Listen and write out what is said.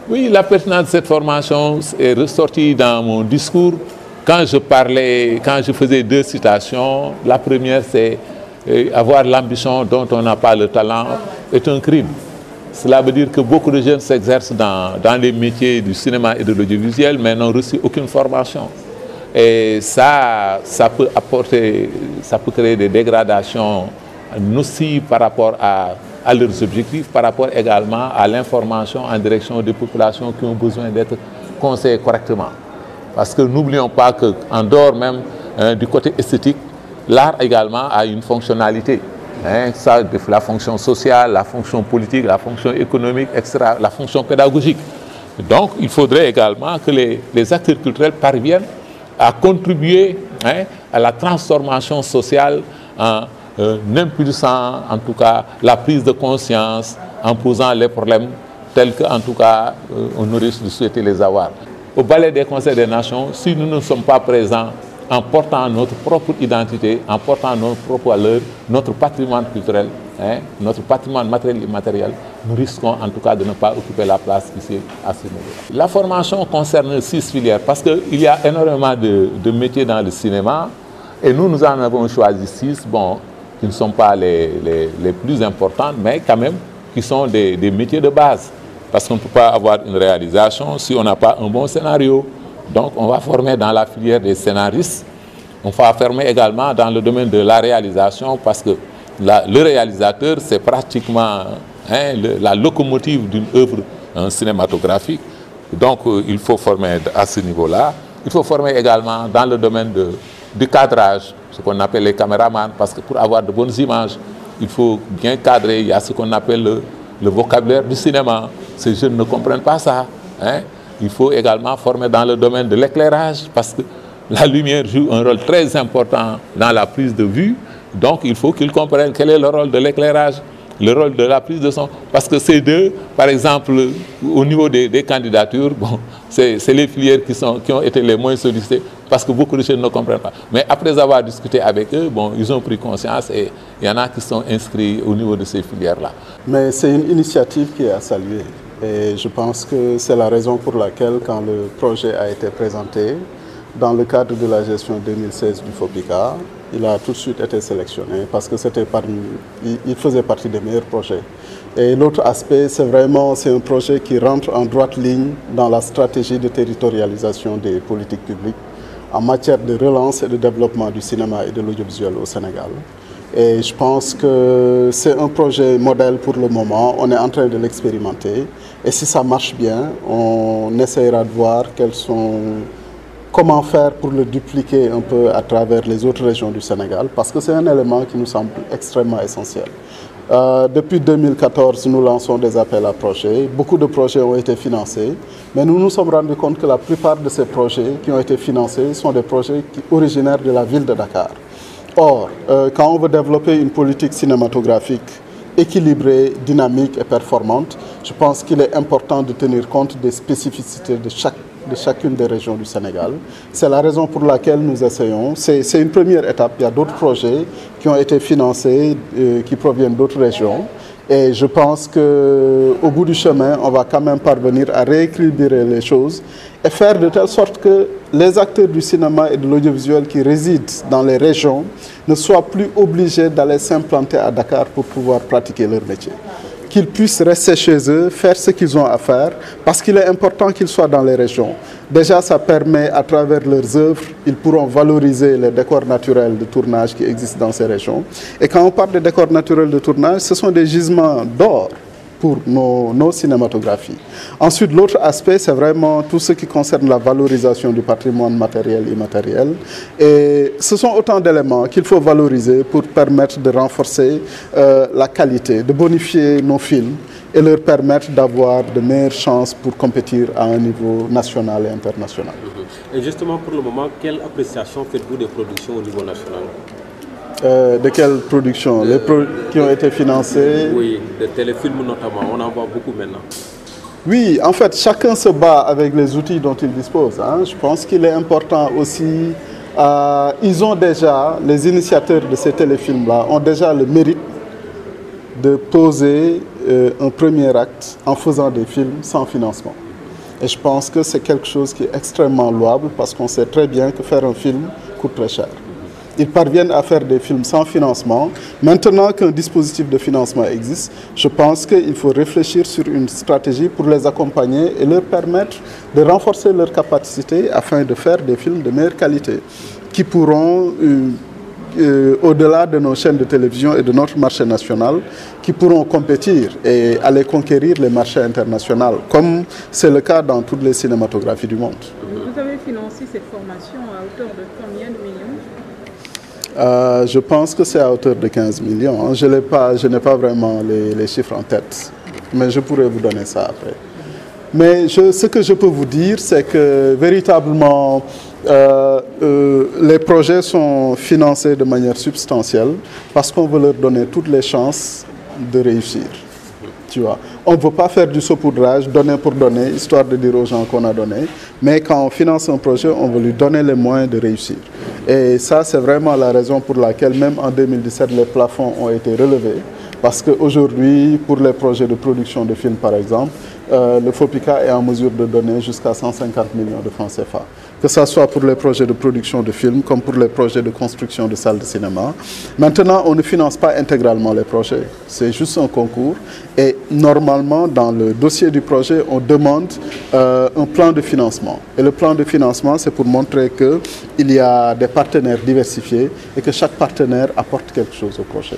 Oui, la pertinence de cette formation est ressortie dans mon discours. Quand je faisais deux citations, la première c'est avoir l'ambition dont on n'a pas le talent est un crime. Cela veut dire que beaucoup de jeunes s'exercent dans les métiers du cinéma et de l'audiovisuel, mais n'ont reçu aucune formation. Et ça peut créer des dégradations nocives par rapport à leurs objectifs, par rapport également à l'information en direction des populations qui ont besoin d'être conseillées correctement. Parce que n'oublions pas qu'en dehors même du côté esthétique, l'art également a une fonctionnalité. Ça, la fonction sociale, la fonction politique, la fonction économique, etc., la fonction pédagogique. Donc, il faudrait également que les acteurs culturels parviennent à contribuer à la transformation sociale en impulsant en tout cas la prise de conscience, en posant les problèmes tels qu'en tout cas on aurait souhaité les avoir. Au Ballet des Concerts des Nations, si nous ne sommes pas présents en portant notre propre identité, en portant notre propre valeur, notre patrimoine culturel, notre patrimoine matériel et immatériel, nous risquons en tout cas de ne pas occuper la place ici à ce niveau. La formation concerne 6 filières parce qu'il y a énormément de métiers dans le cinéma et nous en avons choisi 6, qui ne sont pas les plus importants, mais quand même qui sont des métiers de base. Parce qu'on ne peut pas avoir une réalisation si on n'a pas un bon scénario. Donc on va former dans la filière des scénaristes, on va former également dans le domaine de la réalisation parce que le réalisateur c'est pratiquement la locomotive d'une œuvre cinématographique. Donc il faut former à ce niveau-là. Il faut former également dans le domaine du cadrage, ce qu'on appelle les caméramans, parce que pour avoir de bonnes images, il faut bien cadrer. Il y a ce qu'on appelle le vocabulaire du cinéma. Ces jeunes ne comprennent pas ça. Il faut également former dans le domaine de l'éclairage parce que la lumière joue un rôle très important dans la prise de vue. Donc il faut qu'ils comprennent quel est le rôle de l'éclairage, le rôle de la prise de son. Parce que ces deux, par exemple, au niveau des candidatures, c'est les filières qui ont été les moins sollicitées parce que beaucoup de jeunes ne comprennent pas. Mais après avoir discuté avec eux, ils ont pris conscience et il y en a qui sont inscrits au niveau de ces filières-là. Mais c'est une initiative qui est à saluer. Et je pense que c'est la raison pour laquelle, quand le projet a été présenté, dans le cadre de la gestion 2016 du FOPICA, il a tout de suite été sélectionné parce que il faisait partie des meilleurs projets. Et l'autre aspect, c'est un projet qui rentre en droite ligne dans la stratégie de territorialisation des politiques publiques en matière de relance et de développement du cinéma et de l'audiovisuel au Sénégal. Et je pense que c'est un projet modèle pour le moment, on est en train de l'expérimenter. Et si ça marche bien, on essaiera de voir comment faire pour le dupliquer un peu à travers les autres régions du Sénégal, parce que c'est un élément qui nous semble extrêmement essentiel. Depuis 2014, nous lançons des appels à projets. Beaucoup de projets ont été financés, mais nous nous sommes rendus compte que la plupart de ces projets qui ont été financés sont des projets originaires de la ville de Dakar. Or, quand on veut développer une politique cinématographique équilibrée, dynamique et performante, je pense qu'il est important de tenir compte des spécificités de chacune des régions du Sénégal. C'est la raison pour laquelle nous essayons. C'est une première étape. Il y a d'autres projets qui ont été financés, qui proviennent d'autres régions. Et je pense qu'au bout du chemin, on va quand même parvenir à rééquilibrer les choses et faire de telle sorte que les acteurs du cinéma et de l'audiovisuel qui résident dans les régions ne soient plus obligés d'aller s'implanter à Dakar pour pouvoir pratiquer leur métier. Qu'ils puissent rester chez eux, faire ce qu'ils ont à faire, parce qu'il est important qu'ils soient dans les régions. Déjà, ça permet, à travers leurs œuvres, ils pourront valoriser les décors naturels de tournage qui existent dans ces régions. Et quand on parle de décors naturels de tournage, ce sont des gisements d'or pour nos cinématographies. Ensuite, l'autre aspect, c'est vraiment tout ce qui concerne la valorisation du patrimoine matériel et immatériel. Et ce sont autant d'éléments qu'il faut valoriser pour permettre de renforcer la qualité, de bonifier nos films et leur permettre d'avoir de meilleures chances pour compétir à un niveau national et international. Et justement, pour le moment, quelle appréciation faites-vous des productions au niveau national ? De quelles productions? Qui ont été financées? Oui, de téléfilms notamment, on en voit beaucoup maintenant. Oui, en fait, chacun se bat avec les outils dont il dispose. Je pense qu'il est important aussi, ils ont déjà, les initiateurs de ces téléfilms-là, ont déjà le mérite de poser un premier acte en faisant des films sans financement. Et je pense que c'est quelque chose qui est extrêmement louable parce qu'on sait très bien que faire un film coûte très cher. Ils parviennent à faire des films sans financement. Maintenant qu'un dispositif de financement existe, je pense qu'il faut réfléchir sur une stratégie pour les accompagner et leur permettre de renforcer leur capacité afin de faire des films de meilleure qualité qui pourront, au-delà de nos chaînes de télévision et de notre marché national, qui pourront compétir et aller conquérir les marchés internationaux, comme c'est le cas dans toutes les cinématographies du monde. Vous avez financé cette formation à hauteur de combien de millions? Je pense que c'est à hauteur de 15 millions. Je n'ai pas vraiment les chiffres en tête, mais je pourrais vous donner ça après. Mais ce que je peux vous dire, c'est que véritablement, les projets sont financés de manière substantielle parce qu'on veut leur donner toutes les chances de réussir. Tu vois. On ne veut pas faire du saupoudrage, donner pour donner, histoire de dire aux gens qu'on a donné. Mais quand on finance un projet, on veut lui donner les moyens de réussir. Et ça, c'est vraiment la raison pour laquelle, même en 2017, les plafonds ont été relevés. Parce qu'aujourd'hui, pour les projets de production de films, par exemple, le FOPICA est en mesure de donner jusqu'à 150 millions de francs CFA. Que ce soit pour les projets de production de films, comme pour les projets de construction de salles de cinéma. Maintenant, on ne finance pas intégralement les projets. C'est juste un concours. Et normalement, dans le dossier du projet, on demande un plan de financement. Et le plan de financement, c'est pour montrer qu'il y a des partenaires diversifiés et que chaque partenaire apporte quelque chose au projet.